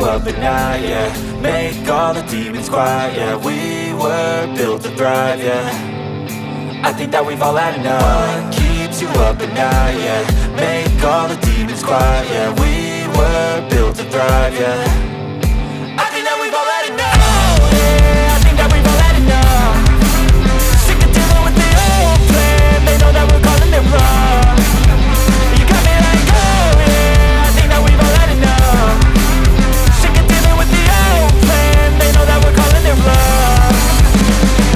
Up at night, yeah. Make all the demons quiet, yeah. We were built to thrive, yeah. I think that we've all had enough. What keeps you up at night, yeah. Make all the demons quiet, yeah. We were built to thrive, yeah. I think that we've all had enough. Oh yeah, I think that we've all had enough. Sick of dealing with the old plan. They know that we're calling it wrong. You got me like, oh yeah, I think that we've all had enough. They know that we're calling it love.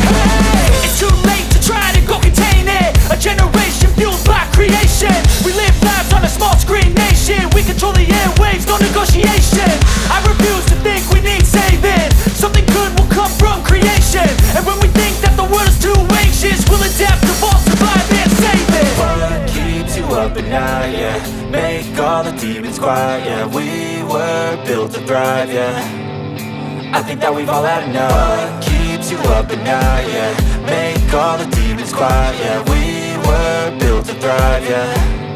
Hey, it's too late to try to go contain it. A generation fueled by creation. We live lives on a small screen nation. We control the airwaves, no negotiation. I refuse to think we need saving. Something good will come from creation. And when we think that the world is too anxious, we'll adapt, evolve, survive and save it. What keeps you up at night, yeah. Make all the demons quiet, yeah. We were built to thrive, yeah. I think that we've all had enough. What keeps you up at night, yeah. Make all the demons quiet, yeah. We were built to thrive, yeah.